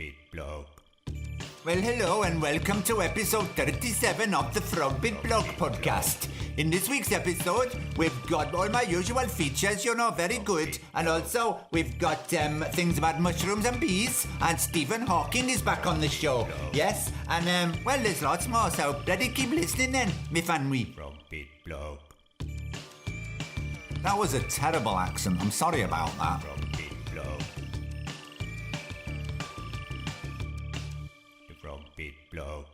frogbitblog. Well, hello and welcome to episode 37 of the frogbitblog podcast. In this week's episode, we've got all my usual features, very good. And also, we've got things about mushrooms and bees. And Stephen Hawking is back on the show. Yes, and well, there's lots more, so bloody keep listening then, me fanwy. Frogbitblog. That was a terrible accent, I'm sorry about that. Frogbitblog. The Frogbitblog.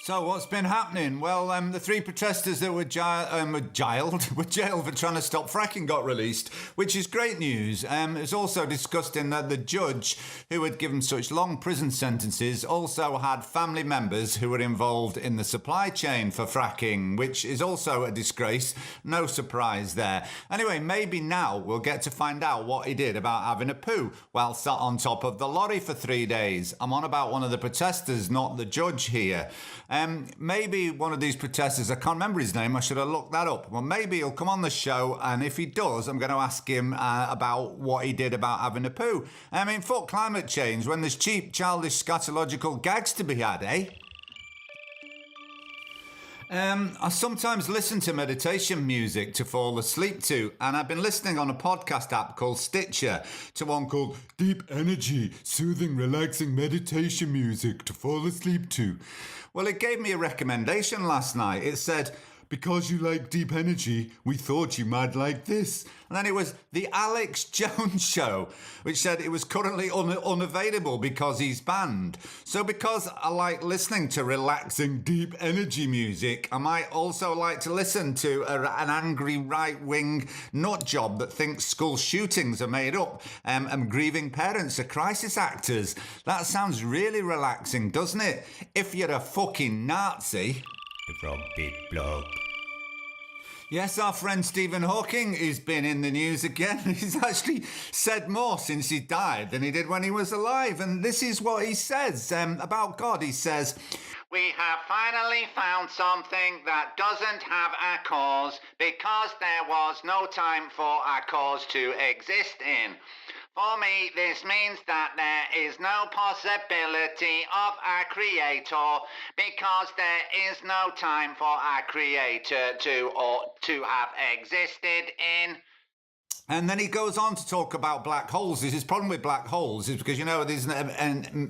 So what's been happening? Well, the three protesters that were jailed for trying to stop fracking got released, which is great news. It's also disgusting that the judge who had given such long prison sentences also had family members who were involved in the supply chain for fracking, which is also a disgrace. No surprise there. Anyway, maybe now we'll get to find out what he did about having a poo while sat on top of the lorry for 3 days. I'm on about one of the protesters, not the judge here. Maybe one of these protesters, I can't remember his name, I should have looked that up. Well, maybe he'll come on the show, and if he does, I'm going to ask him about what he did about having a poo. I mean, fuck climate change when there's cheap, childish, scatological gags to be had, eh? I sometimes listen to meditation music to fall asleep to, and I've been listening on a podcast app called Stitcher to one called Deep Energy, Soothing, Relaxing Meditation Music to Fall Asleep to. Well, it gave me a recommendation last night. It said, because you like deep energy, we thought you might like this. And then it was the Alex Jones Show, which said it was currently unavailable because he's banned. So because I like listening to relaxing deep energy music, I might also like to listen to an angry right-wing nut job that thinks school shootings are made up and grieving parents are crisis actors. That sounds really relaxing, doesn't it? If you're a fucking Nazi. The Frogbitblog. Yes, our friend Stephen Hawking has been in the news again. He's actually said more since he died than he did when he was alive. And this is what he says about God. He says, "We have finally found something that doesn't have a cause because there was no time for a cause to exist in. For me, this means that there is no possibility of a creator because there is no time for a creator to have existed in." And then he goes on to talk about black holes. His problem with black holes is because, there's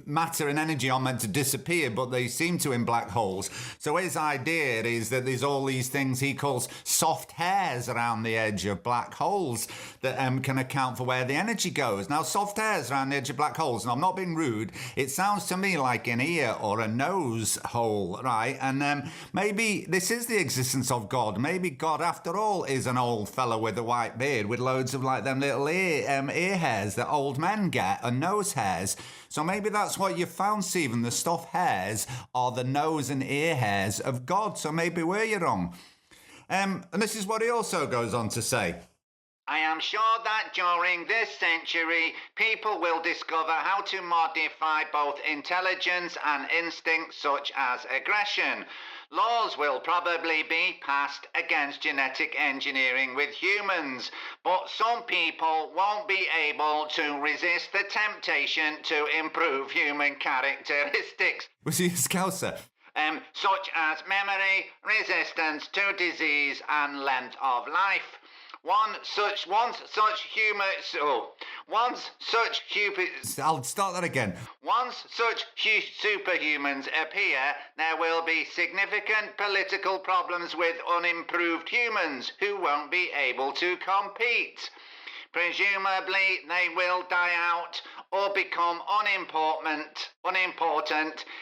matter and energy are meant to disappear, but they seem to in black holes. So his idea is that there's all these things he calls soft hairs around the edge of black holes that can account for where the energy goes. Now, soft hairs around the edge of black holes, and I'm not being rude, it sounds to me like an ear or a nose hole, right? And maybe this is the existence of God. Maybe God, after all, is an old fellow with a white beard with loads of like them little ear hairs that old men get and nose hairs. So maybe that's what you found, Stephen. The soft hairs are the nose and ear hairs of God. So maybe you're wrong. And this is what he also goes on to say. "I am sure that during this century, people will discover how to modify both intelligence and instinct such as aggression. Laws will probably be passed against genetic engineering with humans, but some people won't be able to resist the temptation to improve human characteristics." Was he a Scouser? Such as memory, resistance to disease, and length of life. Once such superhumans appear, there will be significant political problems with unimproved humans who won't be able to compete. Presumably, they will die out or become unimportant.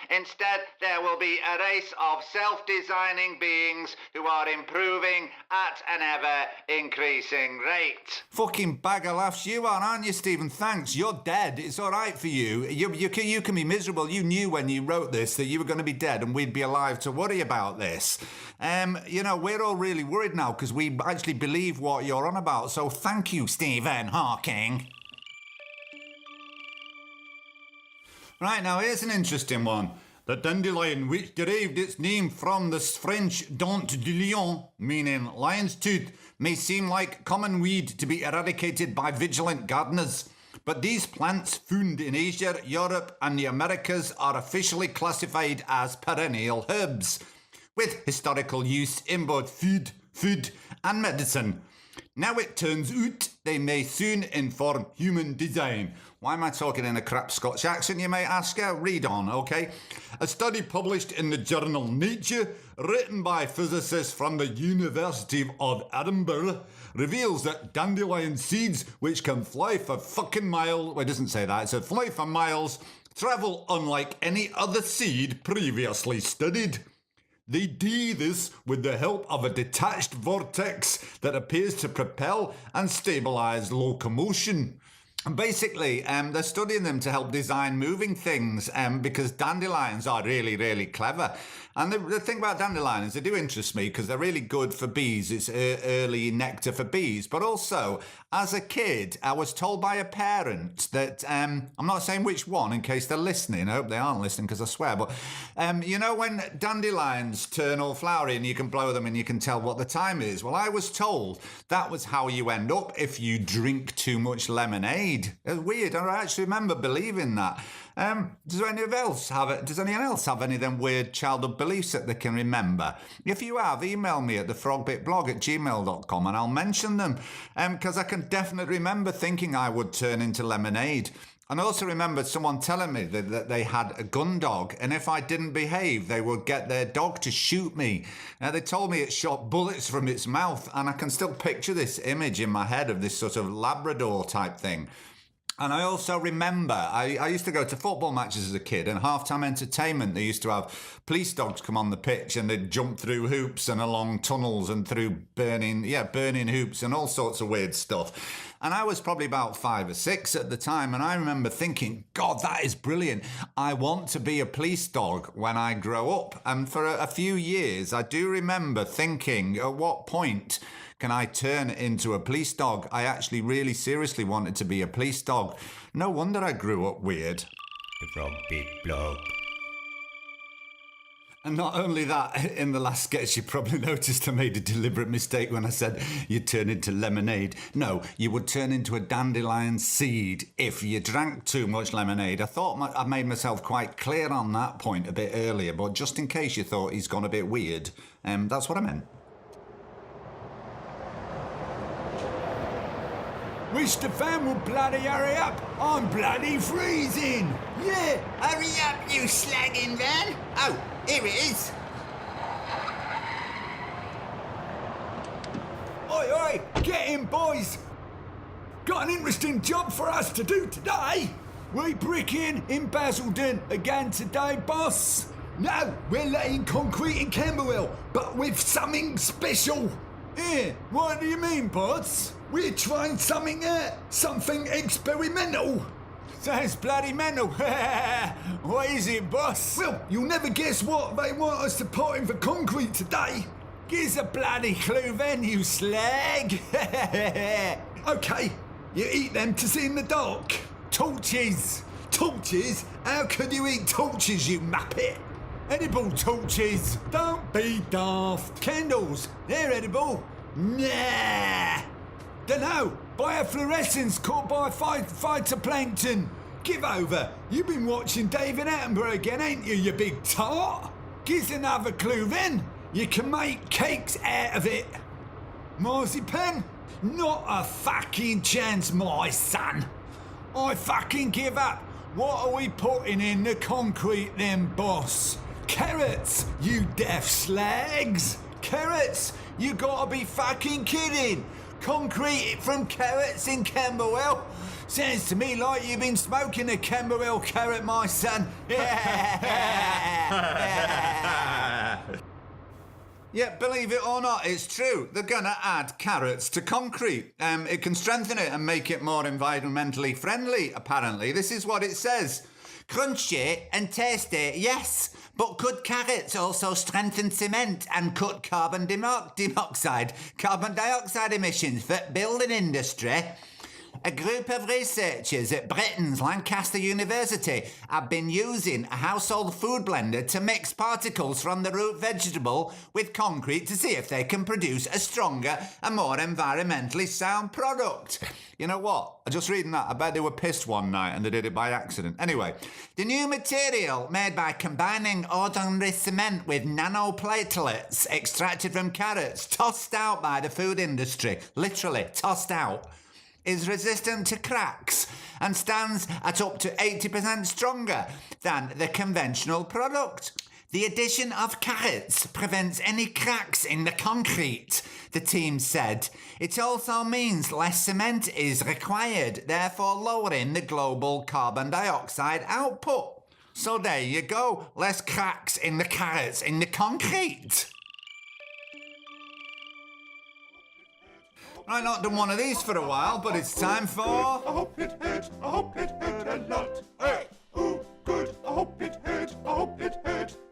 Instead, there will be a race of self-designing beings who are improving at an ever-increasing rate. Fucking bag of laughs you are, aren't you, Stephen? Thanks. You're dead. It's all right for you. You can be miserable. You knew when you wrote this that you were going to be dead and we'd be alive to worry about this. We're all really worried now because we actually believe what you're on about. So thank you, Stephen Hawking. Right, now here's an interesting one. The dandelion, which derived its name from the French Dandelion, meaning lion's tooth, may seem like common weed to be eradicated by vigilant gardeners. But these plants found in Asia, Europe and the Americas are officially classified as perennial herbs, with historical use in both food and medicine. Now it turns out they may soon inform human design. Why am I talking in a crap Scotch accent, you may ask? Read on, okay? A study published in the journal Nature, written by physicists from the University of Edinburgh, reveals that dandelion seeds, which can fly for fucking miles, well, it doesn't say that, it said fly for miles, travel unlike any other seed previously studied. They do this with the help of a detached vortex that appears to propel and stabilise locomotion. And basically, they're studying them to help design moving things because dandelions are really, really clever. And the thing about dandelions, they do interest me because they're really good for bees. It's early nectar for bees. But also, as a kid, I was told by a parent that, I'm not saying which one in case they're listening. I hope they aren't listening because I swear. But you know when dandelions turn all flowery and you can blow them and you can tell what the time is? Well, I was told that was how you end up if you drink too much lemonade. It's weird. I actually remember believing that. Does anyone else have any of them weird childhood beliefs that they can remember? If you have, email me at frogbitblog@gmail.com and I'll mention them. Because I can definitely remember thinking I would turn into lemonade. And I also remembered someone telling me that they had a gun dog, and if I didn't behave, they would get their dog to shoot me. They told me it shot bullets from its mouth, and I can still picture this image in my head of this sort of Labrador type thing. And I also remember, I used to go to football matches as a kid, and halftime entertainment, they used to have police dogs come on the pitch and they'd jump through hoops and along tunnels and through burning hoops and all sorts of weird stuff. And I was probably about 5 or 6 at the time, and I remember thinking, God, that is brilliant. I want to be a police dog when I grow up. And for a few years, I do remember thinking, at what point can I turn into a police dog? I actually really seriously wanted to be a police dog. No wonder I grew up weird. The frogbitblog. And not only that, in the last sketch you probably noticed I made a deliberate mistake when I said you'd turn into lemonade. No, you would turn into a dandelion seed if you drank too much lemonade. I thought I made myself quite clear on that point a bit earlier, but just in case you thought he's gone a bit weird, that's what I meant. Wish the fan would bloody hurry up. I'm bloody freezing. Yeah, hurry up, you slagging van. Oh, here it is. Oi, oi, get in, boys. Got an interesting job for us to do today. We bricking in Basildon again today, boss. No, we're laying concrete in Camberwell, but with something special. Yeah, what do you mean, boss? We're trying something out, something experimental. Sounds bloody mental. What is it, boss? Well, you'll never guess what they want us to put in for concrete today. Give us a bloody clue then, you slag. Okay, you eat them to see in the dark. Torches. Torches? How could you eat torches, you muppet? Edible torches. Don't be daft. Candles. They're edible. Nah. Dunno, biofluorescence caught by phytoplankton. Give over. You've been watching David Attenborough again, ain't you, you big tart? Gives another clue then. You can make cakes out of it. Marzipan? Not a fucking chance, my son. I fucking give up. What are we putting in the concrete then, boss? Carrots, you deaf slags. Carrots? You gotta be fucking kidding. Concrete from carrots in Camberwell? Sounds to me like you've been smoking a Camberwell carrot, my son. Yeah, believe it or not, it's true. They're gonna add carrots to concrete. It can strengthen it and make it more environmentally friendly, apparently. This is what it says. Crunchy and tasty, yes. But could carrots also strengthen cement and cut carbon dioxide emissions for building industry? A group of researchers at Britain's Lancaster University have been using a household food blender to mix particles from the root vegetable with concrete to see if they can produce a stronger and more environmentally sound product. You know what? I just reading that. I bet they were pissed one night and they did it by accident. Anyway, the new material made by combining ordinary cement with nanoplatelets extracted from carrots, tossed out by the food industry, literally tossed out, is resistant to cracks and stands at up to 80% stronger than the conventional product. The addition of carrots prevents any cracks in the concrete, the team said. It also means less cement is required, therefore lowering the global carbon dioxide output. So there you go, less cracks in the carrots in the concrete. I've not done one of these for a while, but it's time for... I hope it hurt a lot. Hey, ooh, good. I hope it hurt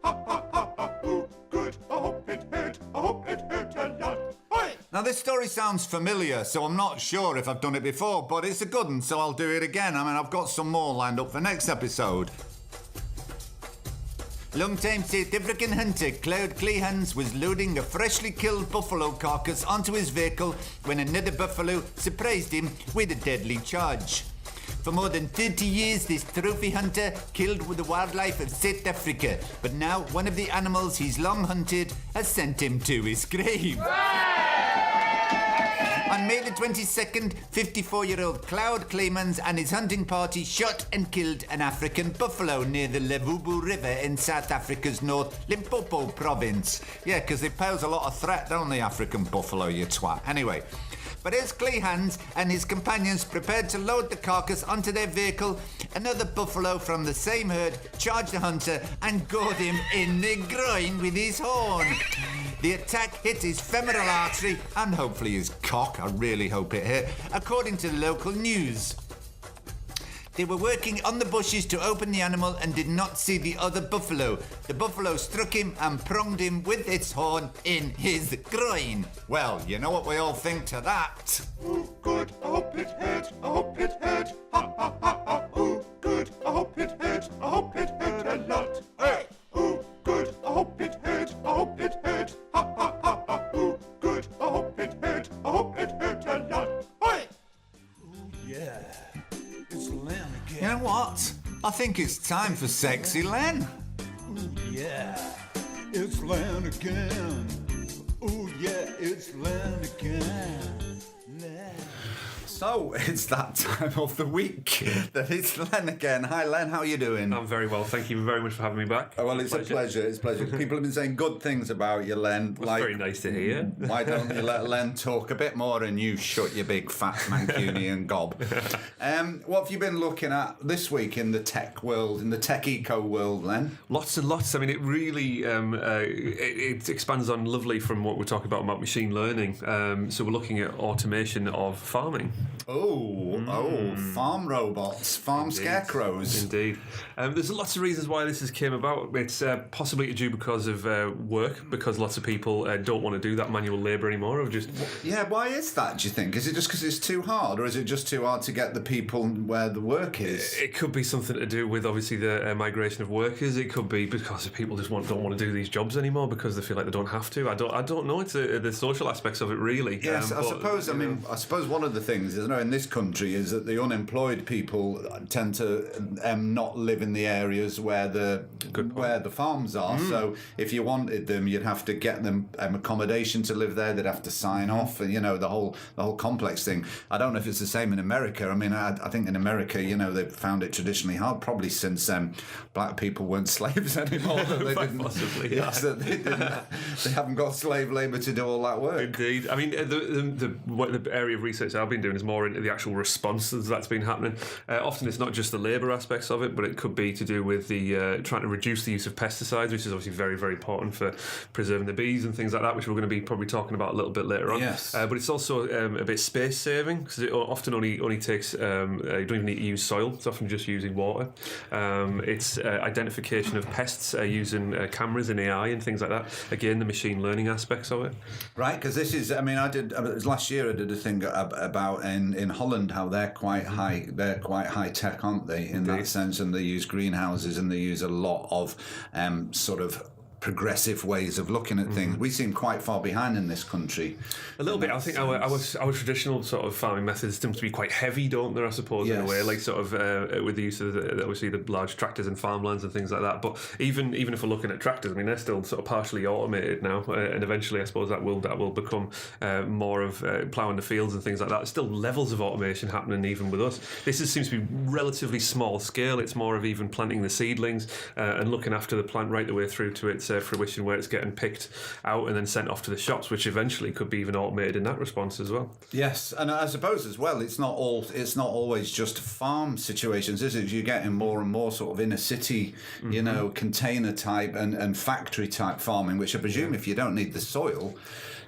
ha ha ha ha. Ooh, good. I hope it hurt a lot. Hey. Now, this story sounds familiar, so I'm not sure if I've done it before, but it's a good one, so I'll do it again. I mean, I've got some more lined up for next episode. Long-time South African hunter Cloud Cleahans was loading a freshly killed buffalo carcass onto his vehicle when another buffalo surprised him with a deadly charge. For more than 30 years, this trophy hunter killed the wildlife of South Africa, but now one of the animals he's long hunted has sent him to his grave. On May the 22nd, 54-year-old Cloud Cleemans and his hunting party shot and killed an African buffalo near the Levubu River in South Africa's North Limpopo province. Yeah, because they pose a lot of threat, don't they, African buffalo, you twat. Anyway, but as Cleahans and his companions prepared to load the carcass onto their vehicle, another buffalo from the same herd charged the hunter and gored him in the groin with his horn. The attack hit his femoral artery and hopefully his cock. I really hope it hit, according to the local news. They were working on the bushes to open the animal and did not see the other buffalo. The buffalo struck him and pronged him with its horn in his groin. Well, you know what we all think to that. Ooh, good. I hope it hurt ha ha ha ha. Ooh, good. I hope it hurt a lot. Hey, ooh, good. I hope it hurt ha ha ha ha. Ooh, good. I hope it hurt a lot. Hey. Yeah, it's Len again. You know what? I think it's time for Sexy Len. Yeah, it's Len again. Oh yeah, it's Len again. Len. So, it's that time of the week that it's Len again. Hi Len, how are you doing? I'm very well, thank you very much for having me back. Oh, well, it's a pleasure. It's a pleasure. People have been saying good things about you, Len. That's very nice to hear. Why don't you let Len talk a bit more and you shut your big fat Mancunian gob? What have you been looking at this week in the tech world, in the tech eco world, Len? Lots and lots. I mean, it really it expands on lovely from what we're talking about machine learning. So we're looking at automation of farming. Farm robots, farm scarecrows. Indeed. There's lots of reasons why this has came about. It's possibly due because of work, because lots of people don't want to do that manual labour anymore. Or just Yeah, why is that, do you think? Is it just because it's too hard, or is it just too hard to get the people where the work is? It could be something to do with, obviously, the migration of workers. It could be because people just don't want to do these jobs anymore because they feel like they don't have to. I don't know. It's the social aspects of it, really. Yes, I suppose one of the things, in this country is that the unemployed people tend to not live in the areas where the farms are. So if you wanted them, you'd have to get them accommodation to live there. They'd have to sign off, and the whole complex thing. I don't know if it's the same in America. I mean, I think in America, they've found it traditionally hard, probably since black people weren't slaves anymore. Possibly, yes, that they haven't got slave labour to do all that work. Indeed. I mean, the area of research I've been doing is more into the actual responses that's been happening. Often it's not just the labour aspects of it, but it could be to do with the trying to reduce the use of pesticides, which is obviously very, very important for preserving the bees and things like that, which we're going to be probably talking about a little bit later on. Yes. But it's also a bit space saving, because it often only takes, you don't even need to use soil, it's often just using water. It's identification of pests using cameras and AI and things like that. Again, the machine learning aspects of it. Right, because this is, last year I did a thing about in Holland how they're quite high. They're quite high tech, aren't they? In that sense, and they use greenhouses and they use a lot of sort of progressive ways of looking at things. We seem quite far behind in this country. A little bit. I think our traditional sort of farming methods tend to be quite heavy, don't they? I suppose in a way, like sort of with the use of obviously the large tractors and farmlands and things like that. But even if we're looking at tractors, I mean they're still sort of partially automated now, and eventually I suppose that will become more of ploughing the fields and things like that. There's still levels of automation happening even with us. This seems to be relatively small scale. It's more of even planting the seedlings and looking after the plant right the way through to its fruition, where it's getting picked out and then sent off to the shops, which eventually could be even automated in that response as well. Yes, and I suppose as well, it's not always just farm situations, is it? You're getting more and more sort of inner city, container type and factory type farming, which I presume if you don't need the soil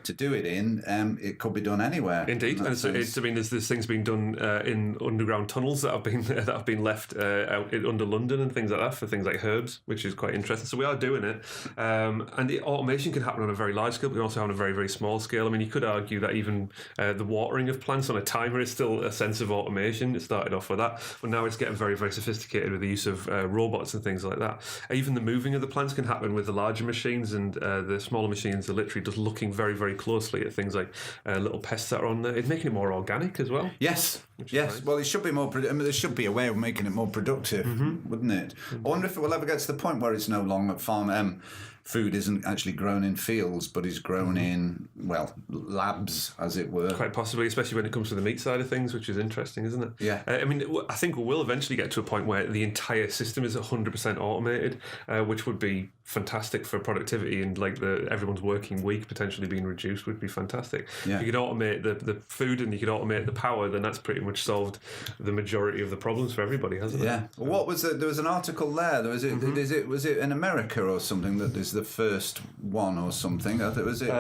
to do it in, it could be done anywhere. Indeed, and there's things being done in underground tunnels that have been left out under London and things like that for things like herbs, which is quite interesting. So we are doing it, and the automation can happen on a very large scale, but also on a very, very small scale. I mean, you could argue that even the watering of plants on a timer is still a sense of automation. It started off with that, but now it's getting very, very sophisticated with the use of robots and things like that. Even the moving of the plants can happen with the larger machines, and the smaller machines are literally just looking very, very closely at things like little pests that are on there. It's making it more organic as well. Yes. Nice. Well, it should be more. There should be a way of making it more productive, wouldn't it? I wonder if it will ever get to the point where it's no longer farm. Food isn't actually grown in fields, but is grown in, labs, as it were. Quite possibly, especially when it comes to the meat side of things, which is interesting, isn't it? Yeah. I think we will eventually get to a point where the entire system is 100% automated, which would be fantastic for productivity, and like everyone's working week potentially being reduced would be fantastic. Yeah. If you could automate the food and you could automate the power, then that's pretty much solved the majority of the problems for everybody, hasn't it? Yeah. Well, what was there was an article there. Was it in America or something that is the first one or something? Was it?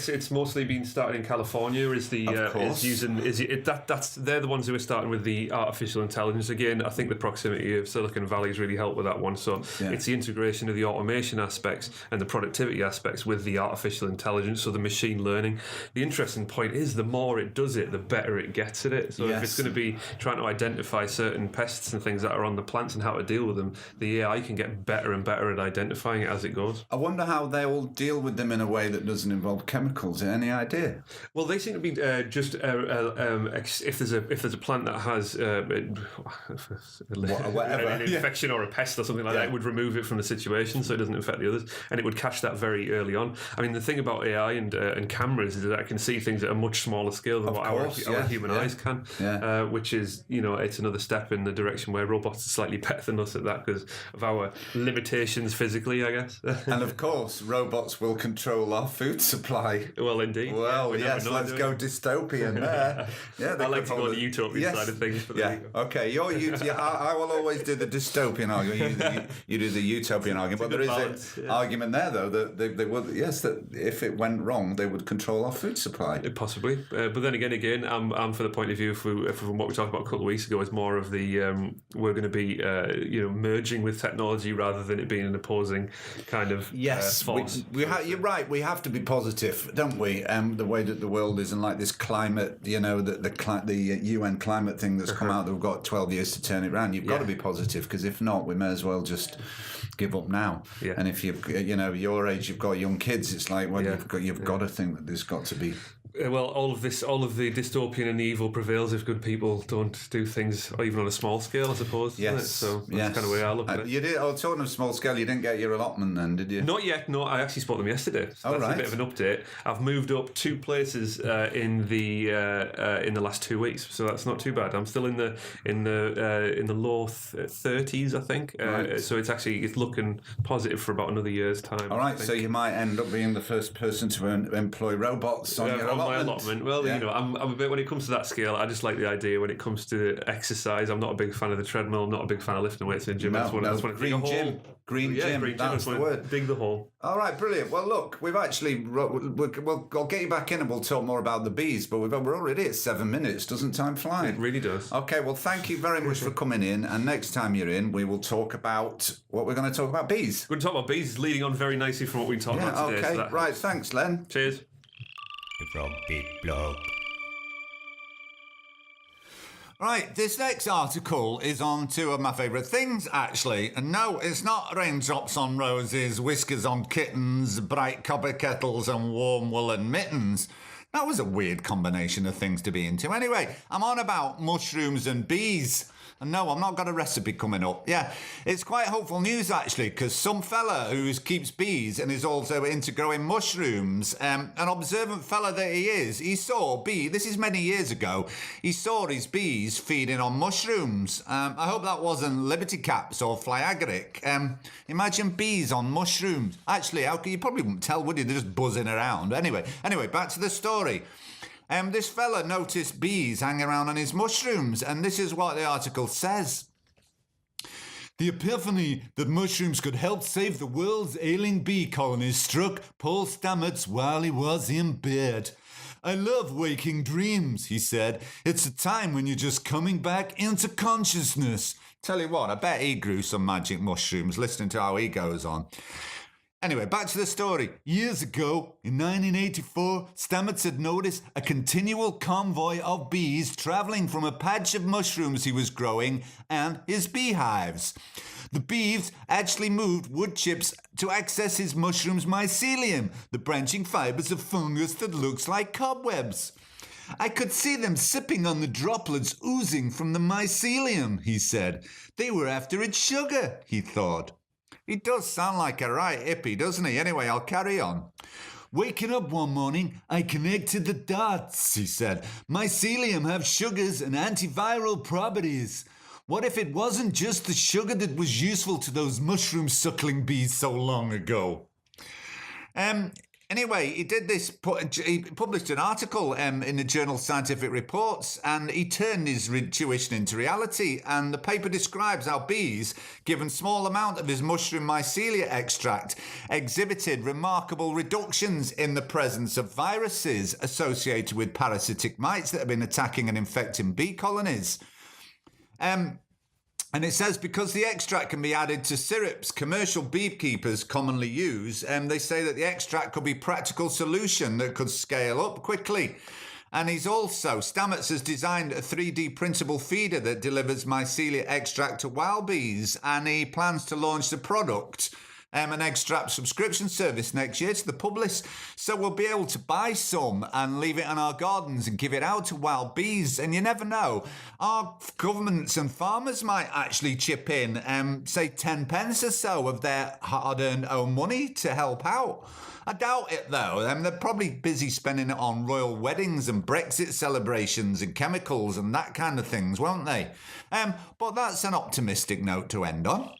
It's mostly been started in California. They're the ones who are starting with the artificial intelligence. Again, I think the proximity of Silicon Valley has really helped with that one. So it's the integration of the automation aspects and the productivity aspects with the artificial intelligence, so the machine learning. The interesting point is the more it does it, the better it gets at it. So if it's going to be trying to identify certain pests and things that are on the plants and how to deal with them, the AI can get better and better at identifying it as it goes. I wonder how they will deal with them in a way that doesn't involve chemicals. Any idea? Well, they seem to be just if there's a plant that has an infection or a pest or something like that, it would remove it from the situation so it doesn't infect the others, and it would catch that very early on. I mean, the thing about AI and cameras is that it can see things at a much smaller scale than our human eyes can, which is, it's another step in the direction where robots are slightly better than us at that because of our limitations physically, I guess. And of course, robots will control our food supply. Well, indeed. Well, yes, let's go dystopian there. Yeah, I like to go on the utopian side of things. Okay, I will always do the dystopian argument. You do the utopian argument. But there is an argument there, though, that they would, that if it went wrong, they would control our food supply. Possibly. But then again, I'm for the point of view from what we talked about a couple of weeks ago, is more of the we're going to be merging with technology rather than it being an opposing kind of force. You're right. We have to be positive, don't we? The way that the world is, and like this climate, the UN climate thing that's come out, that we've got 12 years to turn it around. You've got to be positive, because if not, we may as well just give up now. Yeah. And if your age, you've got young kids, it's like, well, you've got to think that there's got to be. Well, all of the dystopian and the evil prevails if good people don't do things, even on a small scale, I suppose. Yes. So that's kind of the way I look at it. You did. Talking of small scale, you didn't get your allotment then, did you? Not yet. No, I actually spot them yesterday. So that's a bit of an update. I've moved up 2 places in the last 2 weeks, so that's not too bad. I'm still in the low 30s, I think. Right. So it's looking positive for about another year's time. All right. So you might end up being the first person to employ robots on your allotment. My allotment. Well, I'm a bit, when it comes to that scale, I just like the idea. When it comes to exercise, I'm not a big fan of the treadmill. I'm not a big fan of lifting weights in the gym. Green gym. Green gym. That's the word. Dig the hole. All right, brilliant. Well, look, we've actually I'll get you back in and we'll talk more about the bees. But we're already at 7 minutes. Doesn't time fly? It really does. Okay. Well, thank you very much for coming in. And next time you're in, we will talk about what we're going to talk about. Bees. We're going to talk about bees. It's leading on very nicely from what we talked about today. Okay. So right. Thanks, Len. Cheers. The Frogbitblog. Right, this next article is on two of my favourite things, actually. And no, it's not raindrops on roses, whiskers on kittens, bright copper kettles and warm woolen mittens. That was a weird combination of things to be into. Anyway, I'm on about mushrooms and bees. And no, I've not got a recipe coming up. Yeah, it's quite hopeful news, actually, because some fella who keeps bees and is also into growing mushrooms, an observant fella that he is, he saw this is many years ago, he saw his bees feeding on mushrooms. I hope that wasn't Liberty Caps or fly agaric. Imagine bees on mushrooms. Actually, you probably wouldn't tell, would you? They're just buzzing around. Anyway, back to the story. This fella noticed bees hanging around on his mushrooms, and this is what the article says. The epiphany that mushrooms could help save the world's ailing bee colonies struck Paul Stamets while he was in bed. I love waking dreams, he said. It's a time when you're just coming back into consciousness. Tell you what, I bet he grew some magic mushrooms, listening to how he goes on. Anyway, back to the story. Years ago, in 1984, Stamets had noticed a continual convoy of bees travelling from a patch of mushrooms he was growing and his beehives. The bees actually moved wood chips to access his mushroom's mycelium, the branching fibres of fungus that looks like cobwebs. I could see them sipping on the droplets oozing from the mycelium, he said. They were after its sugar, he thought. He does sound like a right hippie, doesn't he? Anyway, I'll carry on. Waking up one morning, I connected the dots, he said. Mycelium have sugars and antiviral properties. What if it wasn't just the sugar that was useful to those mushroom-suckling bees so long ago? Anyway, he did this. He published an article in the journal Scientific Reports, and he turned his intuition into reality. And the paper describes how bees, given small amount of his mushroom mycelia extract, exhibited remarkable reductions in the presence of viruses associated with parasitic mites that have been attacking and infecting bee colonies. And it says because the extract can be added to syrups commercial beekeepers commonly use, they say that the extract could be a practical solution that could scale up quickly. And Stamets has designed a 3D printable feeder that delivers mycelia extract to wild bees, and he plans to launch the product, an extract subscription service next year to the public. So we'll be able to buy some and leave it in our gardens and give it out to wild bees. And you never know, our governments and farmers might actually chip in, say 10 pence or so of their hard-earned own money to help out. I doubt it though. They're probably busy spending it on royal weddings and Brexit celebrations and chemicals and that kind of things, won't they? But that's an optimistic note to end on.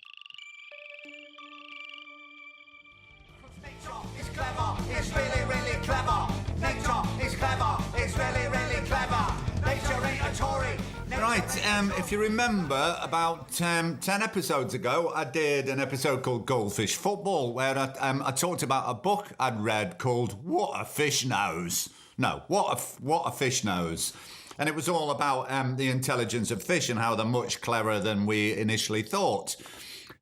It's really, really clever. Nature is clever. It's really, really clever. Nature ain't a Tory. Right, if you remember, about 10 episodes ago, I did an episode called Goldfish Football, where I talked about a book I'd read called What a Fish Knows. No, What a Fish Knows. And it was all about the intelligence of fish and how they're much cleverer than we initially thought.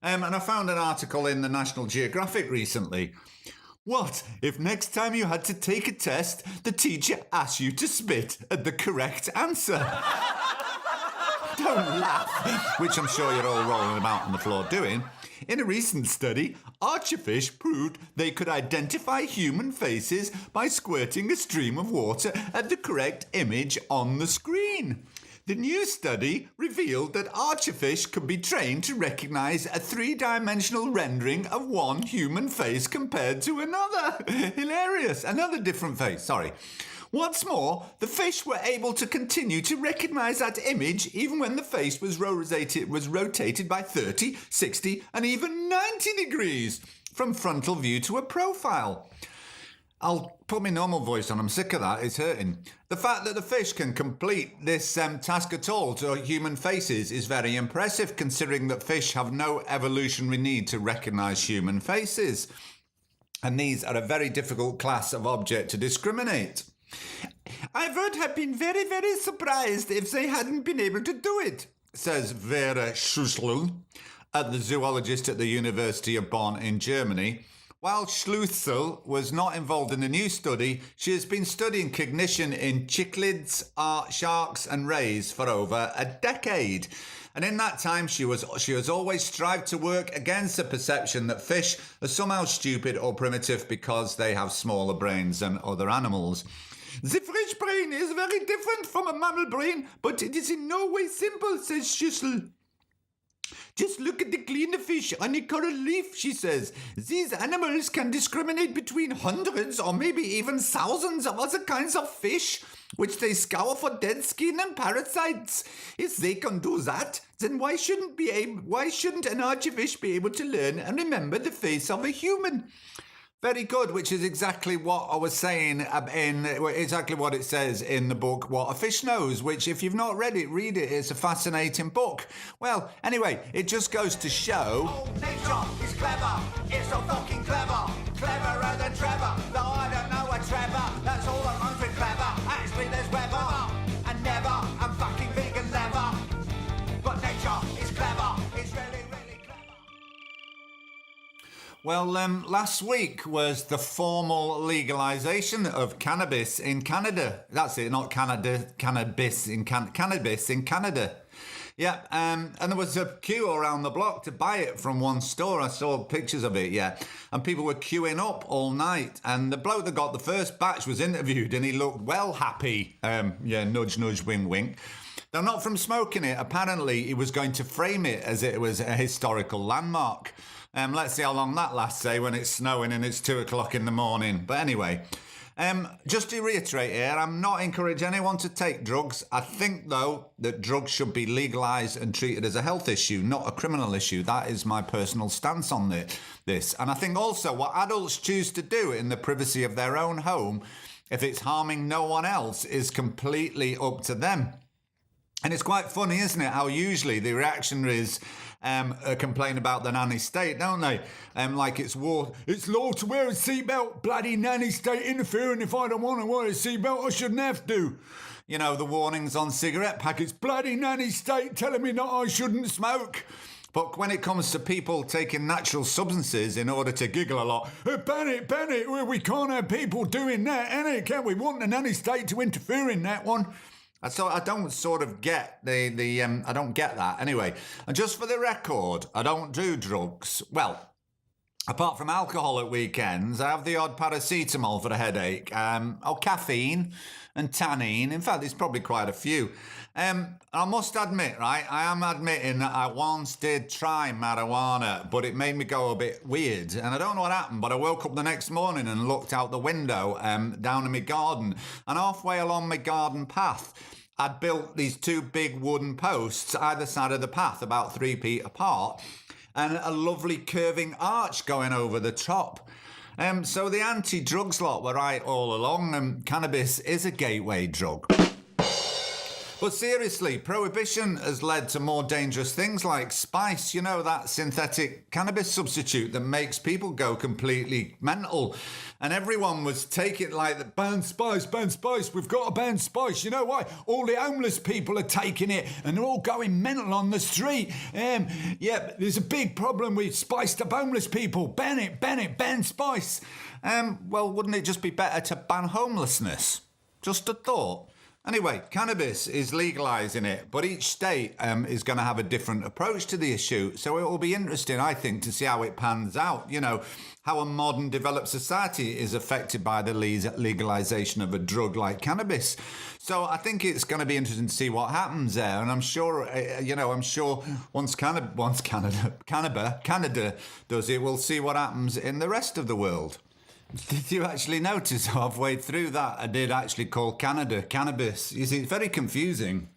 And I found an article in the National Geographic recently. What if next time you had to take a test, the teacher asked you to spit at the correct answer? Don't laugh, which I'm sure you're all rolling about on the floor doing. In a recent study, archerfish proved they could identify human faces by squirting a stream of water at the correct image on the screen. The new study revealed that archerfish could be trained to recognise a three-dimensional rendering of one human face compared to another. Hilarious. Another different face, sorry. What's more, the fish were able to continue to recognise that image even when the face was rotated by 30, 60 and even 90 degrees from frontal view to a profile. I'll put my normal voice on, I'm sick of that, it's hurting. The fact that the fish can complete this task at all to human faces is very impressive, considering that fish have no evolutionary need to recognise human faces. And these are a very difficult class of object to discriminate. I would have been very, very surprised if they hadn't been able to do it, says Vera Schussel, the zoologist at the University of Bonn in Germany. While Schlussel was not involved in the new study, she has been studying cognition in cichlids, sharks and rays for over a decade. And in that time, she has always strived to work against the perception that fish are somehow stupid or primitive because they have smaller brains than other animals. The fish brain is very different from a mammal brain, but it is in no way simple, says Schlussel. Just look at the cleaner fish on a coral reef, she says. These animals can discriminate between hundreds or maybe even thousands of other kinds of fish, which they scour for dead skin and parasites. If they can do that, then why shouldn't an archfish be able to learn and remember the face of a human? Very good, which is exactly what I was saying exactly what it says in the book What a Fish Knows, which if you've not read it, read it. It's a fascinating book. Well, anyway, it just goes to show... Oh, nature is clever. It's so fucking clever. Cleverer than Trevor. Though I don't know a Trevor. That's all that rhymes with clever. Actually, there's weather. And never. I'm fucking vegan leather. But nature is clever. It's really, really clever. Well, last week was the formal legalization of cannabis in Canada. That's it, not Canada, cannabis in Canada. Yeah, and there was a queue around the block to buy it from one store. I saw pictures of it, yeah. And people were queuing up all night. And the bloke that got the first batch was interviewed and he looked well happy. Nudge, nudge, wink, wink. Though not from smoking it, apparently he was going to frame it as it was a historical landmark. Let's see how long that lasts, say, when it's snowing and it's 2 o'clock in the morning. But anyway, just to reiterate here, I'm not encouraging anyone to take drugs. I think, though, that drugs should be legalised and treated as a health issue, not a criminal issue. That is my personal stance on this. And I think also what adults choose to do in the privacy of their own home, if it's harming no one else, is completely up to them. And it's quite funny, isn't it, how usually the reaction is complain about the nanny state, don't they? Like it's law to wear a seatbelt, bloody nanny state interfering. If I don't want to wear a seatbelt, I shouldn't have to. You know, the warnings on cigarette packets, bloody nanny state telling me that I shouldn't smoke. But when it comes to people taking natural substances in order to giggle a lot, ban it, we can't have people doing that, can we? Want the nanny state to interfere in that one? So I don't sort of get I don't get that. Anyway, and just for the record, I don't do drugs. Well, apart from alcohol at weekends, I have the odd paracetamol for a headache, caffeine and tannin. In fact, there's probably quite a few. I must admit, right, I am admitting that I once did try marijuana, but it made me go a bit weird. And I don't know what happened, but I woke up the next morning and looked out the window down in my garden. And halfway along my garden path, I'd built these two big wooden posts either side of the path, about 3 feet apart, and a lovely curving arch going over the top. So the anti-drugs lot were right all along, and cannabis is a gateway drug. But seriously, prohibition has led to more dangerous things like spice, you know, that synthetic cannabis substitute that makes people go completely mental. And everyone was taking like, ban spice, we've got to ban spice. You know why? All the homeless people are taking it and they're all going mental on the street. There's a big problem with spice to homeless people. Ban it, ban spice. Well, wouldn't it just be better to ban homelessness? Just a thought. Anyway, cannabis is legalising it, but each state is going to have a different approach to the issue. So it will be interesting, I think, to see how it pans out. You know, how a modern developed society is affected by the legalisation of a drug like cannabis. So I think it's going to be interesting to see what happens there. And I'm sure, once Canada does it, we'll see what happens in the rest of the world. Did you actually notice halfway through that I did actually call Canada cannabis? You see, it's very confusing.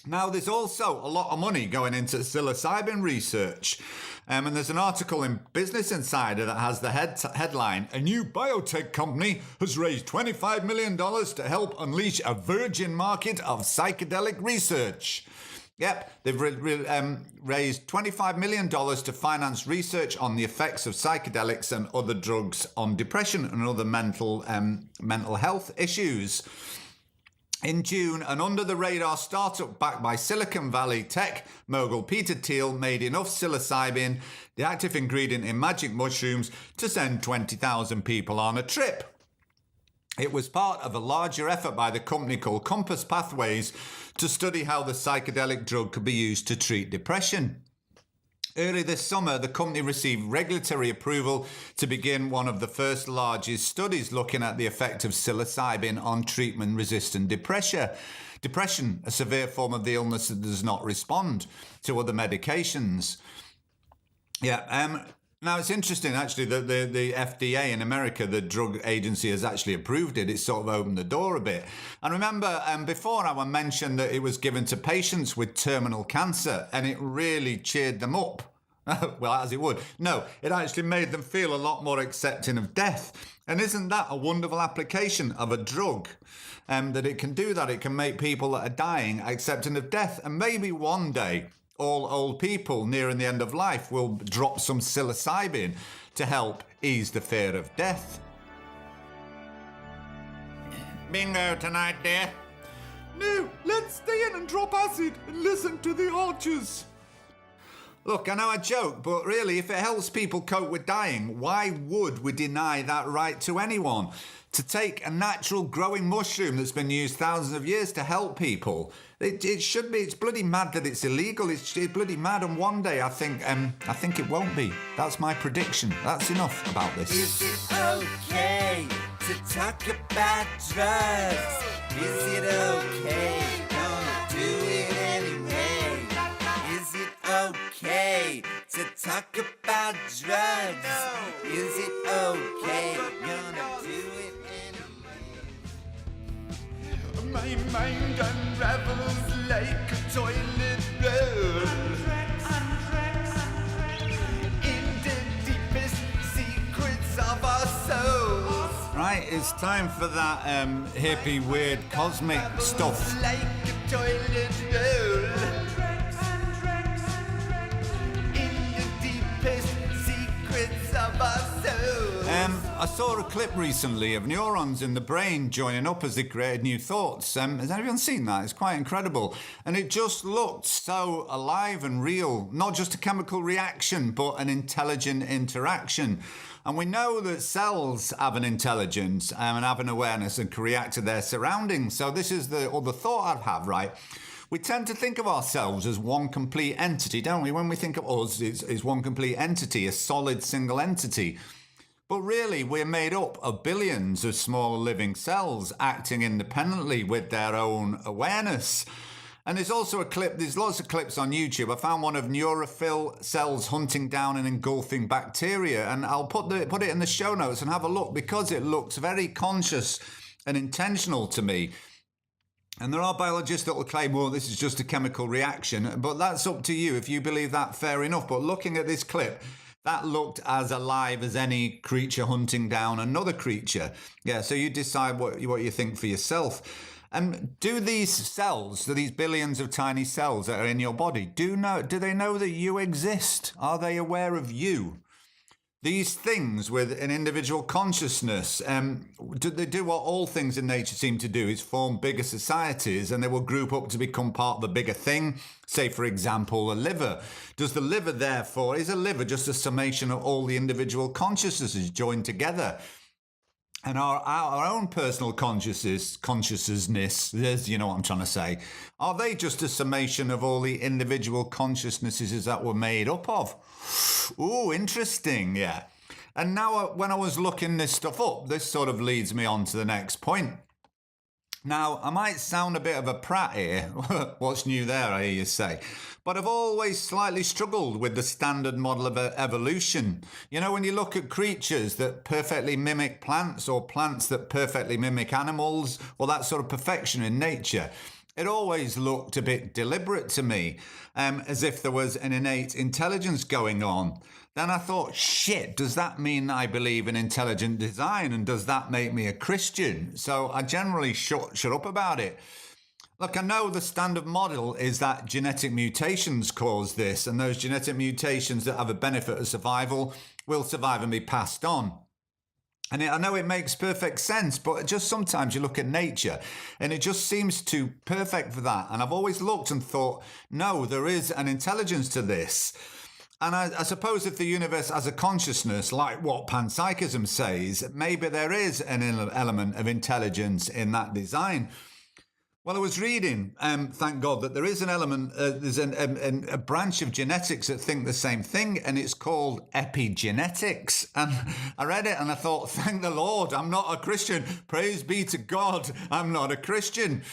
Now, there's also a lot of money going into psilocybin research. And there's an article in Business Insider that has the headline, "A new biotech company has raised $25 million to help unleash a virgin market of psychedelic research." Yep, they've raised $25 million to finance research on the effects of psychedelics and other drugs on depression and other mental health issues. In June, an under-the-radar startup backed by Silicon Valley tech mogul Peter Thiel made enough psilocybin, the active ingredient in magic mushrooms, to send 20,000 people on a trip. It was part of a larger effort by the company called Compass Pathways to study how the psychedelic drug could be used to treat depression. Early this summer, the company received regulatory approval to begin one of the first largest studies looking at the effect of psilocybin on treatment-resistant depression, a severe form of the illness that does not respond to other medications. Now, it's interesting, actually, that the FDA in America, the drug agency, has actually approved it. It's sort of opened the door a bit. And remember, before I mentioned that it was given to patients with terminal cancer, and it really cheered them up. Well, as it would. No, it actually made them feel a lot more accepting of death. And isn't that a wonderful application of a drug? That it can do that. It can make people that are dying accepting of death. And maybe one day, all old people nearing the end of life will drop some psilocybin to help ease the fear of death. Bingo tonight, dear? No, let's stay in and drop acid and listen to the archers. Look, I know I joke, but really, if it helps people cope with dying, why would we deny that right to anyone? To take a natural growing mushroom that's been used thousands of years to help people, it should be. It's bloody mad that it's illegal. It's bloody mad, and one day I think it won't be. That's my prediction. That's enough about this. Is it okay to talk about drugs? Is it okay? Gonna do it anyway. Is it okay to talk about drugs? Is it okay? Gonna do it anyway. My mind unravels like a toilet roll. In the deepest secrets of our souls. Right, it's time for that hippie, weird, cosmic stuff. Like a toilet roll. In the deepest secrets of our souls. I saw a clip recently of neurons in the brain joining up as they created new thoughts. Has anyone seen that? It's quite incredible. And it just looked so alive and real. Not just a chemical reaction, but an intelligent interaction. And we know that cells have an intelligence and have an awareness and can react to their surroundings. So this is the other thought I'd have, right? We tend to think of ourselves as one complete entity, don't we? When we think of us, it's one complete entity, a solid single entity. But really, we're made up of billions of smaller living cells acting independently with their own awareness. And there's also a clip, there's lots of clips on YouTube. I found one of neutrophil cells hunting down and engulfing bacteria. And I'll put it in the show notes and have a look because it looks very conscious and intentional to me. And there are biologists that will claim, well, this is just a chemical reaction. But that's up to you. If you believe that, fair enough. But looking at this clip, that looked as alive as any creature hunting down another creature. Yeah, so you decide what you think for yourself. And do these cells, do these billions of tiny cells that are in your body, do they know that you exist? Are they aware of you? These things with an individual consciousness, do they do what all things in nature seem to do, is form bigger societies, and they will group up to become part of a bigger thing? Say, for example, a liver. Is a liver just a summation of all the individual consciousnesses joined together? And our own personal consciousness, you know what I'm trying to say, are they just a summation of all the individual consciousnesses that we're made up of? Ooh, interesting, yeah. And now when I was looking this stuff up, this sort of leads me on to the next point. Now, I might sound a bit of a prat here. What's new there, I hear you say. But I've always slightly struggled with the standard model of evolution. You know, when you look at creatures that perfectly mimic plants or plants that perfectly mimic animals, or that sort of perfection in nature, it always looked a bit deliberate to me, as if there was an innate intelligence going on. Then I thought, shit, does that mean I believe in intelligent design? And does that make me a Christian? So I generally shut up about it. Look, I know the standard model is that genetic mutations cause this, and those genetic mutations that have a benefit of survival will survive and be passed on. And I know it makes perfect sense, but just sometimes you look at nature and it just seems too perfect for that. And I've always looked and thought, no, there is an intelligence to this. And I suppose if the universe has a consciousness, like what panpsychism says, maybe there is an element of intelligence in that design. Well, I was reading, thank God, that there is an element, there's a branch of genetics that think the same thing, and it's called epigenetics. And I read it and I thought, thank the Lord, I'm not a Christian. Praise be to God, I'm not a Christian.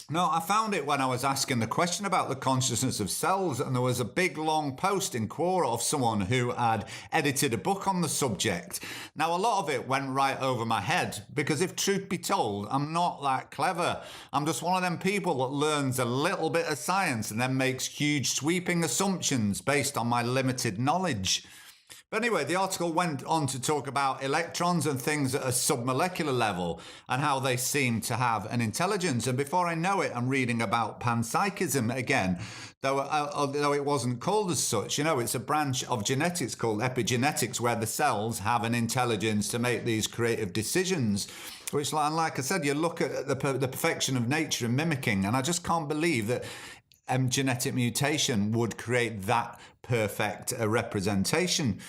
No, I found it when I was asking the question about the consciousness of cells, and there was a big long post in Quora of someone who had edited a book on the subject. Now, a lot of it went right over my head, because if truth be told, I'm not that clever. I'm just one of them people that learns a little bit of science and then makes huge sweeping assumptions based on my limited knowledge. But anyway, the article went on to talk about electrons and things at a submolecular level and how they seem to have an intelligence. And before I know it, I'm reading about panpsychism again, although it wasn't called as such. You know, it's a branch of genetics called epigenetics, where the cells have an intelligence to make these creative decisions. Which, like I said, you look at the perfection of nature and mimicking, and I just can't believe that genetic mutation would create that perfect representation.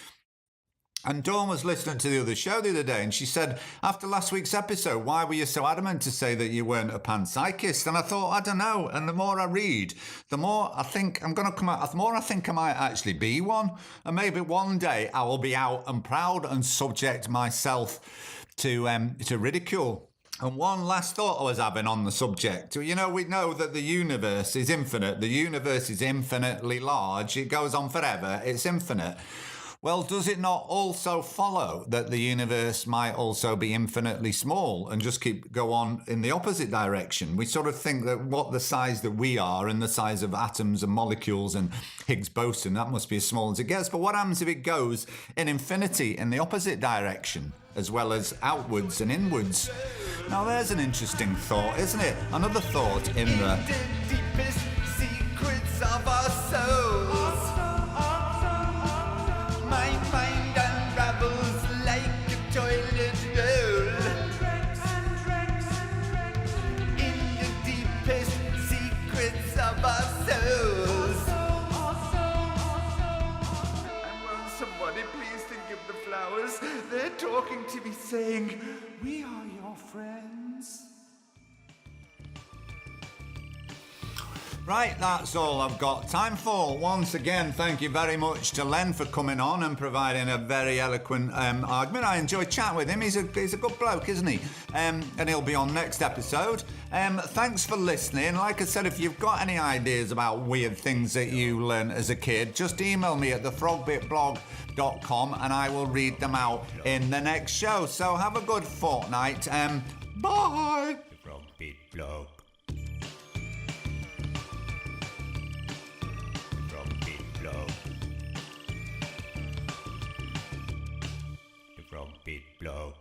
And Dawn was listening to the other show the other day, and she said, after last week's episode, why were you so adamant to say that you weren't a panpsychist? And I thought, I don't know. And the more I read, the more I think I'm going to come out, the more I think I might actually be one. And maybe one day I will be out and proud and subject myself to ridicule. And one last thought I was having on the subject. You know, we know that the universe is infinite. The universe is infinitely large. It goes on forever. It's infinite. Well, does it not also follow that the universe might also be infinitely small and just go on in the opposite direction? We sort of think that what the size that we are and the size of atoms and molecules and Higgs boson, that must be as small as it gets. But what happens if it goes in infinity in the opposite direction, as well as outwards and inwards? Now, there's an interesting thought, isn't it? Another thought in the deepest secrets of our souls. My mind unravels like a toilet bowl. In the deepest secrets of our souls. And won't somebody please think of the flowers? They're talking to me, saying, we are your friends. Right, that's all I've got time for. Once again, thank you very much to Len for coming on and providing a very eloquent argument. I enjoyed chatting with him. He's a good bloke, isn't he? And he'll be on next episode. Thanks for listening. Like I said, if you've got any ideas about weird things that you learned as a kid, just email me at frogbitblog.com and I will read them out in the next show. So have a good fortnight. Bye! Frogbitblog. Frogbitblog.